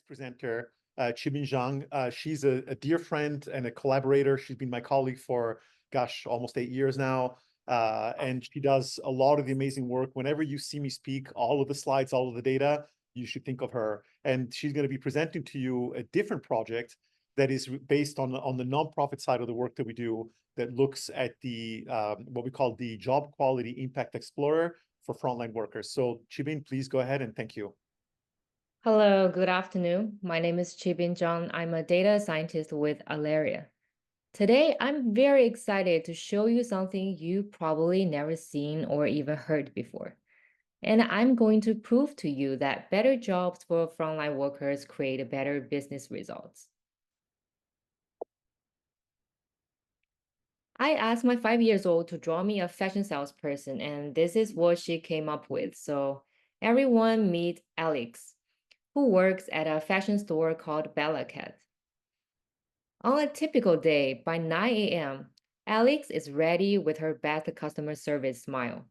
presenter, Chibin Zhang. She's a dear friend and a collaborator. She's been my colleague for, gosh, almost 8 years now. And she does a lot of the amazing work. Whenever you see me speak, all of the slides, all of the data, you should think of her. And she's going to be presenting to you a different project that is based on the nonprofit side of the work that we do, that looks at the what we call the Job Quality Impact Explorer for frontline workers. So Chibin, please go ahead and thank you. Hello, good afternoon. My name is Chibin Zhang. I'm a data scientist with Alaria. Today, I'm very excited to show you something you probably never seen or even heard before. And I'm going to prove to you that better jobs for frontline workers create better business results. I asked my 5-year-old to draw me a fashion salesperson, and this is what she came up with. So everyone meet Alex, who works at a fashion store called Bella Cat. On a typical day, by 9 a.m., Alex is ready with her best customer service smile.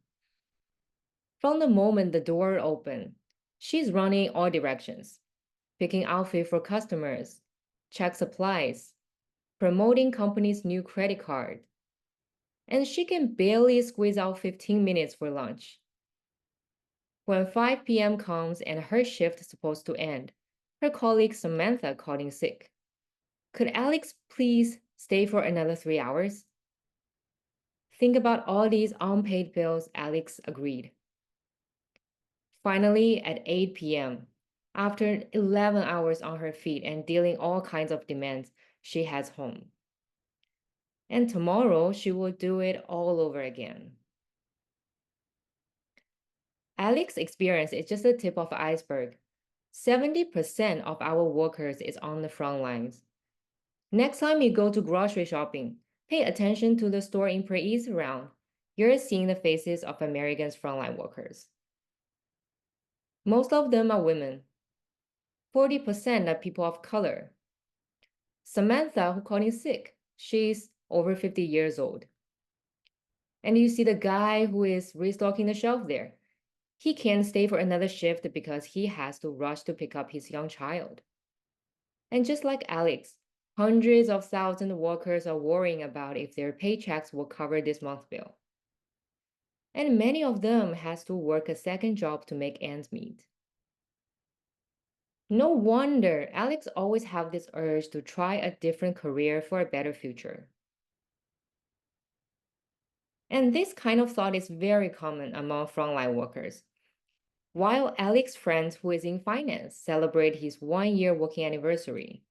From the moment the door opens, she's running all directions, picking outfit for customers, check supplies, promoting company's new credit card. And she can barely squeeze out 15 minutes for lunch. When 5 p.m. comes and her shift is supposed to end, her colleague Samantha called in sick. Could Alex please stay for another 3 hours? Think about all these unpaid bills, Alex agreed. Finally, at 8 p.m., after 11 hours on her feet and dealing all kinds of demands, she heads home. And tomorrow, she will do it all over again. Alex's experience is just the tip of the iceberg. 70% of our workers is on the front lines. Next time you go to grocery shopping, pay attention to the store employees around. You're seeing the faces of Americans' frontline workers. Most of them are women. 40% are people of color. Samantha, who called in sick, she's over 50 years old. And you see the guy who is restocking the shelf there. He can't stay for another shift because he has to rush to pick up his young child. And just like Alex, hundreds of thousands of workers are worrying about if their paychecks will cover this month's bill. And many of them has to work a second job to make ends meet. No wonder Alex always have this urge to try a different career for a better future. And this kind of thought is very common among frontline workers. While Alex's friends who is in finance celebrate his 1-year working anniversary,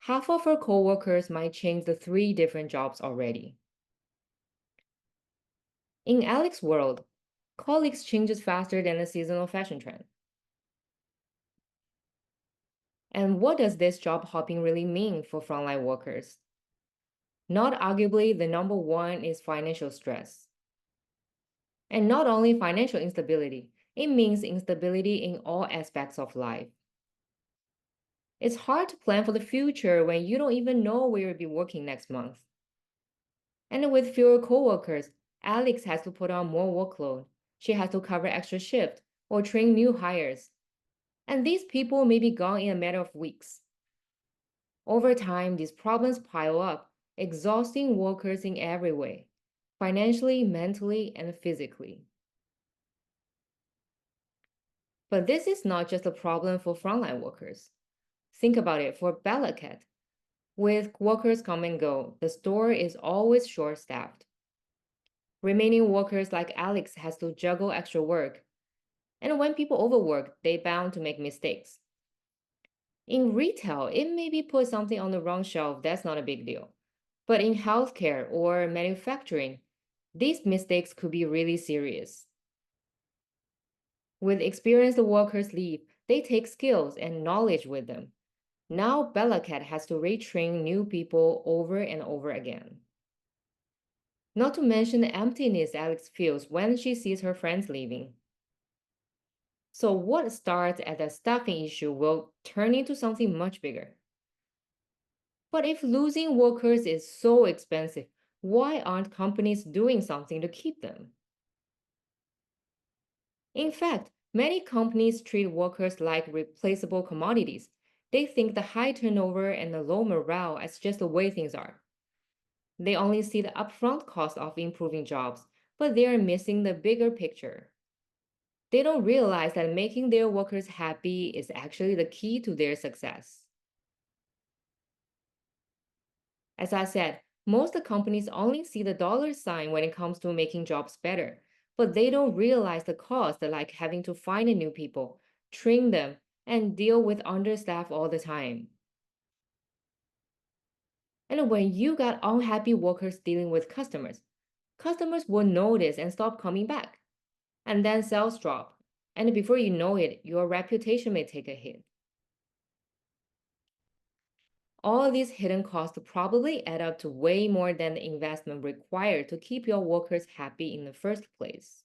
half of her coworkers might change the 3 different jobs already. In Alex's world, colleagues changes faster than the seasonal fashion trend. And what does this job hopping really mean for frontline workers? Not arguably, the number one is financial stress. And not only financial instability, it means instability in all aspects of life. It's hard to plan for the future when you don't even know where you'll be working next month. And with fewer coworkers, Alex has to put on more workload. She has to cover extra shift or train new hires. And these people may be gone in a matter of weeks. Over time, these problems pile up, exhausting workers in every way, financially, mentally, and physically. But this is not just a problem for frontline workers. Think about it for Bella Cat. With workers come and go, the store is always short-staffed. Remaining workers like Alex has to juggle extra work. And when people overwork, they're bound to make mistakes. In retail, it may be put something on the wrong shelf, that's not a big deal. But in healthcare or manufacturing, these mistakes could be really serious. With experienced workers leave, they take skills and knowledge with them. Now Bella Cat has to retrain new people over and over again. Not to mention the emptiness Alex feels when she sees her friends leaving. So what starts as a staffing issue will turn into something much bigger. But if losing workers is so expensive, why aren't companies doing something to keep them? In fact, Many companies treat workers like replaceable commodities. They think the high turnover and the low morale as just the way things are. They only see the upfront cost of improving jobs, but they are missing the bigger picture. They don't realize that making their workers happy is actually the key to their success. As I said, most companies only see the dollar sign when it comes to making jobs better, but they don't realize the cost, like having to find new people, train them, and deal with understaff all the time. And when you got unhappy workers dealing with customers, customers will notice and stop coming back. And then sales drop. And before you know it, your reputation may take a hit. All these hidden costs probably add up to way more than the investment required to keep your workers happy in the first place.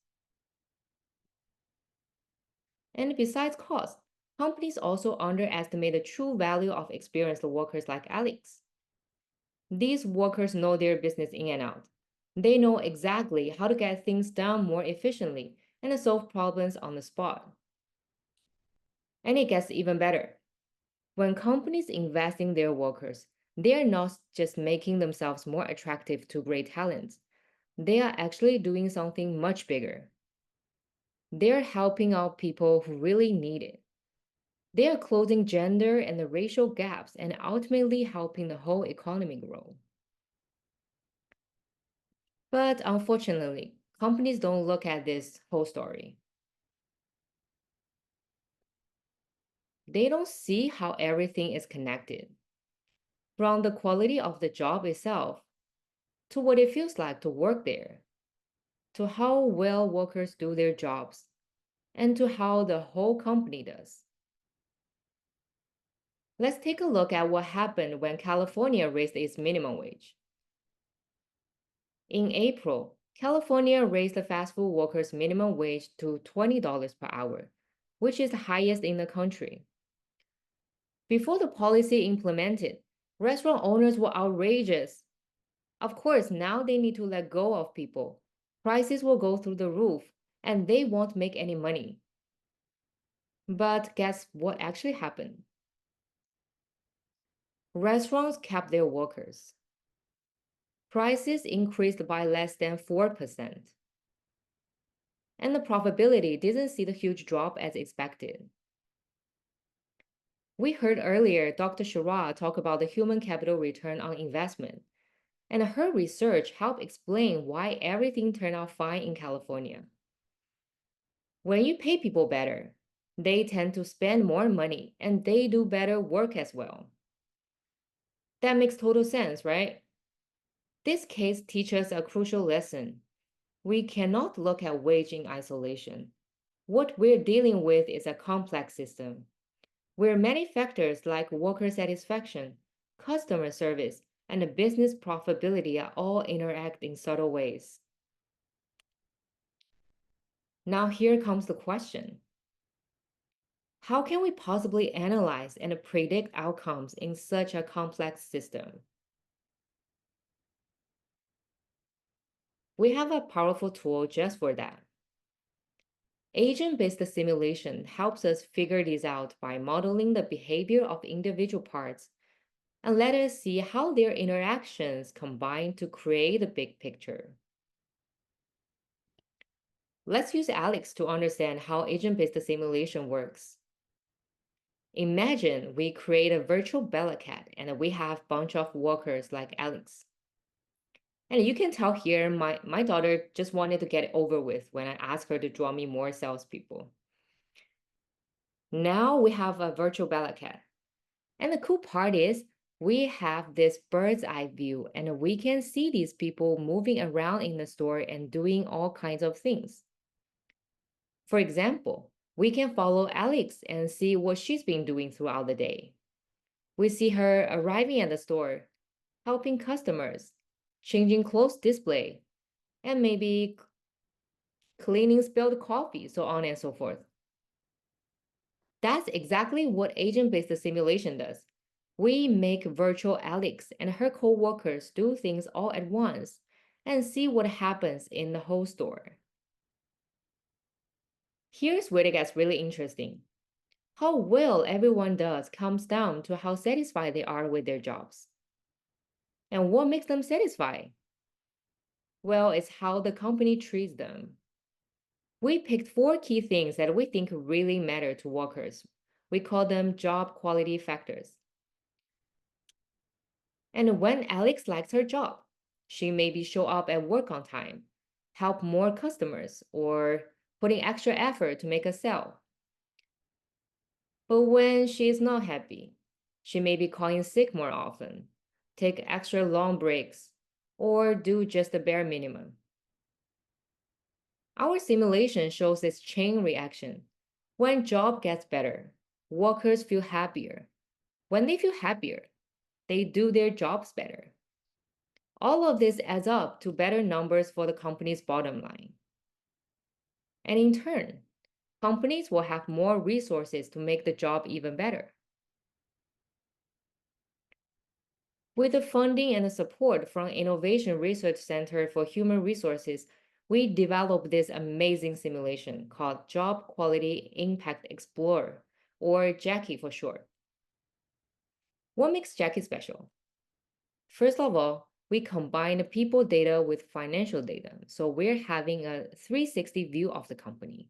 And besides cost, companies also underestimate the true value of experienced workers like Alex. These workers know their business in and out. They know exactly how to get things done more efficiently and solve problems on the spot. And it gets even better. When companies invest in their workers, they are not just making themselves more attractive to great talents. They are actually doing something much bigger. They're helping out people who really need it. They are closing gender and the racial gaps and ultimately helping the whole economy grow. But unfortunately, companies don't look at this whole story. They don't see how everything is connected. From the quality of the job itself, to what it feels like to work there, to how well workers do their jobs, and to how the whole company does. Let's take a look at what happened when California raised its minimum wage. In April, California raised the fast food workers' minimum wage to $20 per hour, which is the highest in the country. Before the policy implemented, restaurant owners were outrageous. Of course, now they need to let go of people. Prices will go through the roof, and they won't make any money. But guess what actually happened? Restaurants kept their workers. Prices increased by less than 4%. And the profitability didn't see the huge drop as expected. We heard earlier Dr. Shira talk about the human capital return on investment, and her research helped explain why everything turned out fine in California. When you pay people better, they tend to spend more money and they do better work as well. That makes total sense, right? This case teaches a crucial lesson. We cannot look at wage in isolation. What we're dealing with is a complex system, where many factors like worker satisfaction, customer service, and business profitability are all interact in subtle ways. Now here comes the question. How can we possibly analyze and predict outcomes in such a complex system? We have a powerful tool just for that. Agent-based simulation helps us figure these out by modeling the behavior of individual parts and let us see how their interactions combine to create the big picture. Let's use Alex to understand how agent-based simulation works. Imagine we create a virtual Bella cat and we have a bunch of workers like Alex. And you can tell here, my daughter just wanted to get it over with when I asked her to draw me more salespeople. Now we have a virtual Bella cat. And the cool part is we have this bird's eye view and we can see these people moving around in the store and doing all kinds of things. For example, we can follow Alex and see what she's been doing throughout the day. We see her arriving at the store, helping customers, changing clothes display, and maybe cleaning spilled coffee, so on and so forth. That's exactly what agent-based simulation does. We make virtual Alex and her co-workers do things all at once and see what happens in the whole store. Here's where it gets really interesting. How well everyone does comes down to how satisfied they are with their jobs. And what makes them satisfied? Well, it's how the company treats them. We picked 4 key things that we think really matter to workers. We call them job quality factors. And when Alex likes her job, she maybe show up at work on time, help more customers, or putting extra effort to make a sale. But when she is not happy, she may be calling sick more often, take extra long breaks, or do just the bare minimum. Our simulation shows this chain reaction. When job gets better, workers feel happier. When they feel happier, they do their jobs better. All of this adds up to better numbers for the company's bottom line. And in turn, companies will have more resources to make the job even better. With the funding and the support from Innovation Research Center for Human Resources, we developed this amazing simulation called Job Quality Impact Explorer, or Jackie for short. What makes Jackie special? First of all, we combine people data with financial data, so we're having a 360 view of the company.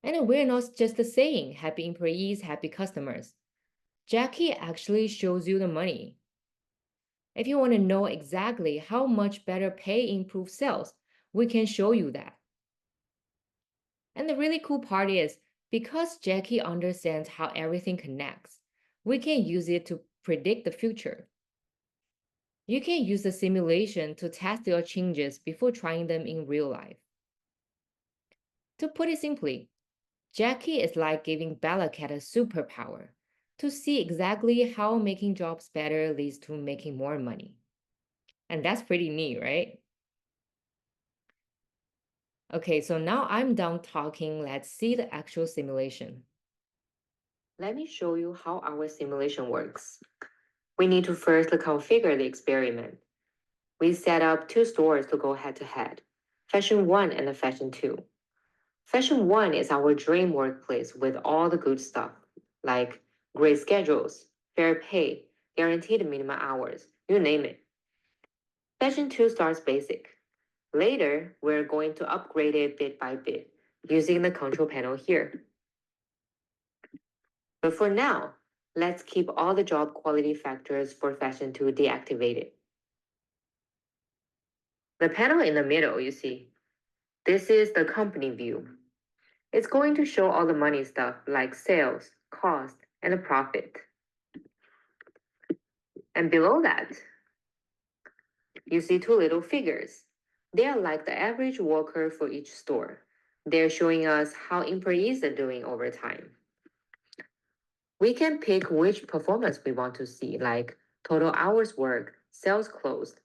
And we're not just saying happy employees, happy customers. Jackie actually shows you the money. If you want to know exactly how much better pay improves sales, we can show you that. And the really cool part is, because Jackie understands how everything connects, we can use it to predict the future. You can use the simulation to test your changes before trying them in real life. To put it simply, Jackie is like giving Bella Cat a superpower to see exactly how making jobs better leads to making more money. And that's pretty neat, right? Okay, so now I'm done talking. Let's see the actual simulation. Let me show you how our simulation works. We need to first configure the experiment. We set up 2 stores to go head-to-head, Fashion 1 and Fashion 2. Fashion 1 is our dream workplace with all the good stuff, like great schedules, fair pay, guaranteed minimum hours, you name it. Fashion 2 starts basic. Later, we're going to upgrade it bit by bit using the control panel here. But for now, let's keep all the job quality factors for Fashion 2 deactivated. The panel in the middle, you see, this is the company view. It's going to show all the money stuff like sales, cost, and the profit. And below that, you see 2 little figures. They are like the average worker for each store. They're showing us how employees are doing over time. We can pick which performance we want to see, like total hours worked, sales closed.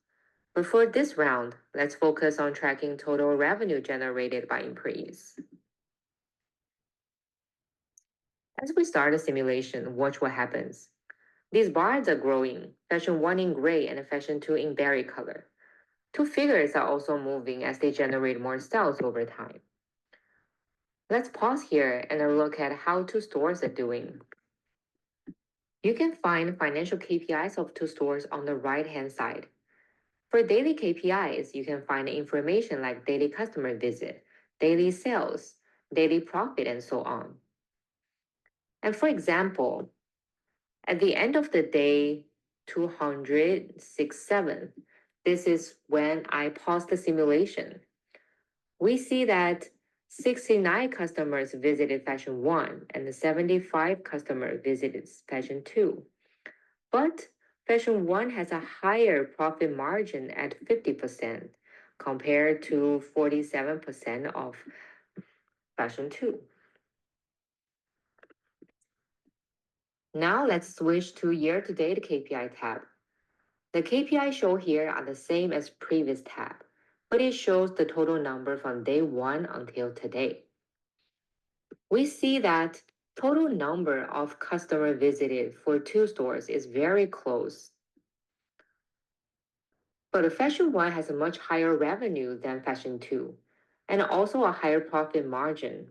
But for this round, let's focus on tracking total revenue generated by employees. As we start the simulation, watch what happens. These bars are growing, Fashion 1 in gray and Fashion 2 in berry color. 2 figures are also moving as they generate more sales over time. Let's pause here and look at how 2 stores are doing. You can find financial KPIs of 2 stores on the right-hand side. For daily KPIs, you can find information like daily customer visit, daily sales, daily profit, and so on. And for example, at the end of the day 267, this is when I pause the simulation. We see that 69 customers visited Fashion 1 and 75 customers visited Fashion 2. But Fashion 1 has a higher profit margin at 50% compared to 47% of Fashion 2. Now let's switch to year-to-date KPI tab. The KPI shown here are the same as previous tab, but it shows the total number from day 1 until today. We see that total number of customer visited for 2 stores is very close. But Fashion 1 has a much higher revenue than Fashion 2. and also a higher profit margin.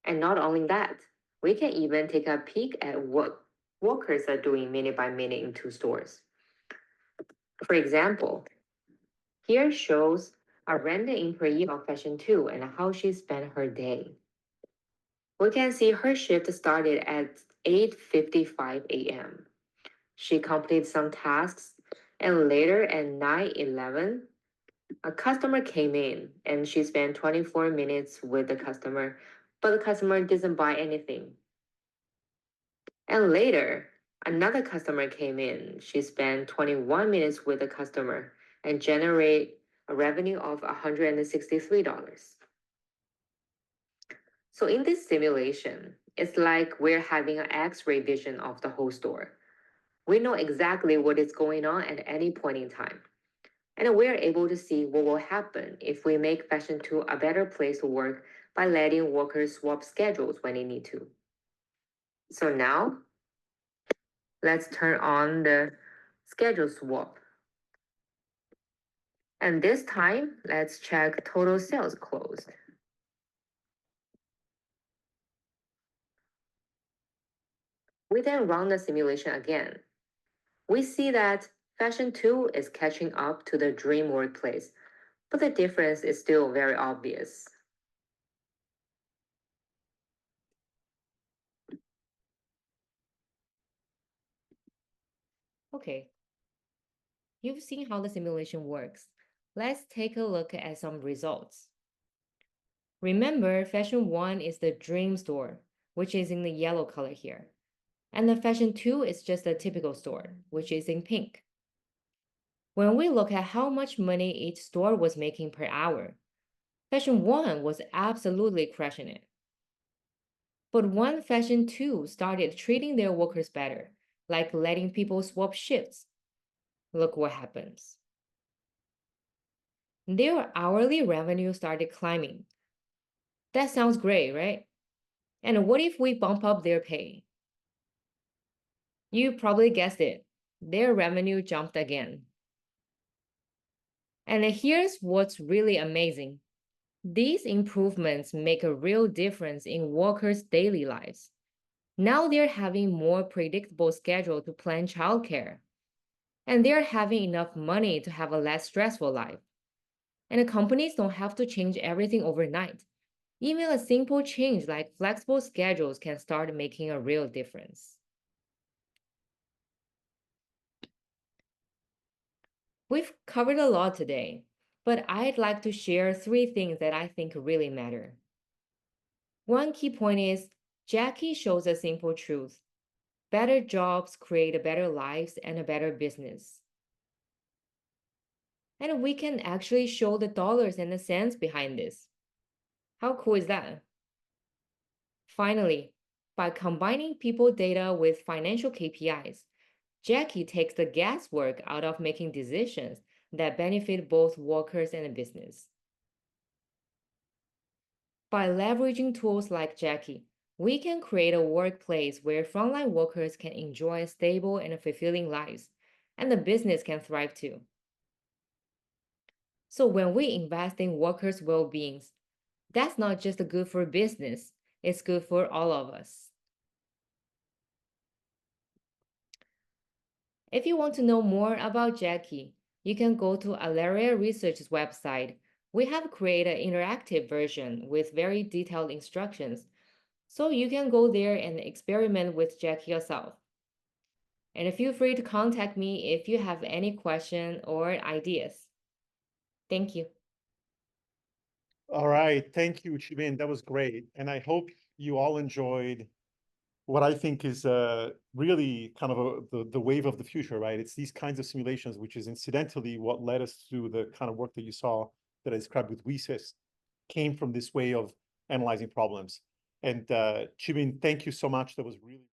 And not only that, we can even take a peek at what workers are doing minute by minute in two stores. For example, here shows a random employee of Fashion 2 and how she spent her day. We can see her shift started at 8:55 a.m. She completed some tasks, and later at 9:11, a customer came in and she spent 24 minutes with the customer, but the customer didn't buy anything. And later, another customer came in. She spent 21 minutes with the customer and generate a revenue of $163. So in this simulation, it's like we're having an X-ray vision of the whole store. We know exactly what is going on at any point in time. And we're able to see what will happen if we make Fashion 2 a better place to work by letting workers swap schedules when they need to. So now, let's turn on the schedule swap. And this time, let's check total sales closed. We then run the simulation again. We see that Fashion 2 is catching up to the dream workplace, but the difference is still very obvious. Okay, you've seen how the simulation works. Let's take a look at some results. Remember, Fashion 1 is the dream store, which is in the yellow color here. And the Fashion 2 is just a typical store, which is in pink. When we look at how much money each store was making per hour, Fashion 1 was absolutely crushing it. But when Fashion 2 started treating their workers better, like letting people swap shifts, look what happens. Their hourly revenue started climbing. That sounds great, right? And what if we bump up their pay? You probably guessed it. Their revenue jumped again. And here's what's really amazing. These improvements make a real difference in workers' daily lives. Now they're having more predictable schedule to plan childcare. And they're having enough money to have a less stressful life. And the companies don't have to change everything overnight. Even a simple change like flexible schedules can start making a real difference. We've covered a lot today, but I'd like to share 3 things that I think really matter. One key point is Jackie shows a simple truth. Better jobs create better lives and a better business. And we can actually show the dollars and the cents behind this. How cool is that? Finally, by combining people data with financial KPIs, Jackie takes the guesswork out of making decisions that benefit both workers and the business. By leveraging tools like Jackie, we can create a workplace where frontline workers can enjoy stable and fulfilling lives, and the business can thrive too. So when we invest in workers' well-being, that's not just good for business, it's good for all of us. If you want to know more about Jackie, you can go to Alaria Research's website. We have created an interactive version with very detailed instructions, so you can go there and experiment with Jackie yourself. And feel free to contact me if you have any question or ideas. Thank you. All right. Thank you, Chibin. That was great. And I hope you all enjoyed what I think is really kind of the wave of the future, right? It's these kinds of simulations, which is incidentally what led us to the kind of work that you saw that I described with WeSys, came from this way of analyzing problems. And Chibin, thank you so much. That was really